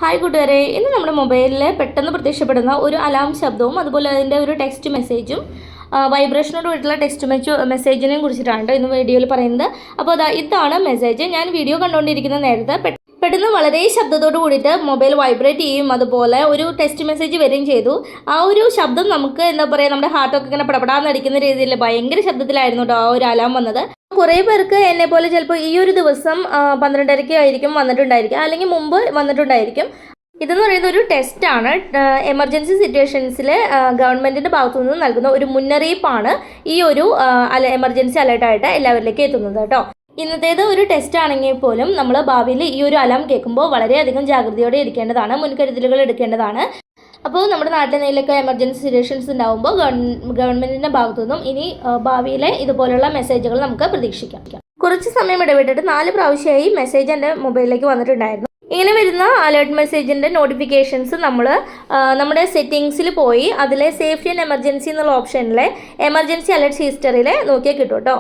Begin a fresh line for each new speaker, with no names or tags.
Hi കൂട്ടുകാരെ, ഇന്ന് നമ്മുടെ മൊബൈലിൽ പെട്ടെന്ന് പ്രത്യക്ഷപ്പെടുന്ന ഒരു അലാം ശബ്ദവും അതുപോലെ അതിൻ്റെ ഒരു ടെക്സ്റ്റ് മെസ്സേജും വൈബ്രേഷനോട് കൂടിയിട്ടുള്ള ടെക്സ്റ്റ് മെസ്സേജിനെയും കുറിച്ചിട്ടാണ് ഇന്ന് വീഡിയോയിൽ പറയുന്നത്. അപ്പോൾ ഇതാണ് മെസ്സേജ്. ഞാൻ വീഡിയോ കണ്ടുകൊണ്ടിരിക്കുന്ന നേരത്തെ പെട്ടെന്ന് വളരെ ശബ്ദത്തോട് കൂടിയിട്ട് മൊബൈൽ വൈബ്രേറ്റ് ചെയ്യും, അതുപോലെ ഒരു ടെക്സ്റ്റ് മെസ്സേജ് വരികയും ചെയ്തു. ആ ഒരു ശബ്ദം നമുക്ക് എന്താ പറയുക, നമ്മുടെ ഹാർട്ടൊക്കെ ഇങ്ങനെ പടപടാന്നടിക്കുന്ന രീതിയിൽ ഭയങ്കര ശബ്ദത്തിലായിരുന്നു കേട്ടോ ആ ഒരു അലാം വന്നത്. കുറേ പേർക്ക് എന്നെ പോലെ ചിലപ്പോൾ ഈ ഒരു ദിവസം 12:30 ആയിരിക്കും വന്നിട്ടുണ്ടായിരിക്കും, അല്ലെങ്കിൽ മുമ്പ് വന്നിട്ടുണ്ടായിരിക്കും. ഇതെന്ന് പറയുന്ന ഒരു ടെസ്റ്റാണ്. എമർജൻസി സിറ്റുവേഷൻസിൽ ഗവൺമെൻറ്റിൻ്റെ ഭാഗത്തു നിന്ന് നൽകുന്ന ഒരു മുന്നറിയിപ്പാണ് ഈ ഒരു എമർജൻസി അലേർട്ടായിട്ട് എല്ലാവരിലേക്കും എത്തുന്നത് കേട്ടോ. ഇന്നത്തേത് ഒരു ടെസ്റ്റ് ആണെങ്കിൽ പോലും നമ്മൾ ഭാവിയിൽ ഈ ഒരു അലാം കേൾക്കുമ്പോൾ വളരെയധികം ജാഗ്രതയോടെ ഇരിക്കേണ്ടതാണ്, മുൻകരുതലുകൾ എടുക്കേണ്ടതാണ്. അപ്പോൾ നമ്മുടെ നാട്ടിലെ എന്തെങ്കിലുമൊക്കെ എമർജൻസി സിറ്റുവേഷൻസ് ഉണ്ടാകുമ്പോൾ ഗവൺമെൻറ്റിൻ്റെ ഭാഗത്തു നിന്നും ഇനി ഭാവിയിലെ ഇതുപോലുള്ള മെസ്സേജുകൾ നമുക്ക് പ്രതീക്ഷിക്കാം. കുറച്ച് സമയം ഇടവിട്ടിട്ട് 4 പ്രാവശ്യമായി മെസ്സേജ് എൻ്റെ മൊബൈലിലേക്ക് വന്നിട്ടുണ്ടായിരുന്നു. ഇങ്ങനെ വരുന്ന അലേർട്ട് മെസ്സേജിൻ്റെ നോട്ടിഫിക്കേഷൻസ് നമ്മൾ നമ്മുടെ സെറ്റിങ്സിൽ പോയി അതിലെ സേഫ്റ്റി ആൻഡ് എമർജൻസി എന്നുള്ള ഓപ്ഷനിലെ എമർജൻസി അലേർട്ട്സ് ഹിസ്റ്ററിയിൽ നോക്കിയാൽ കിട്ടും കേട്ടോ.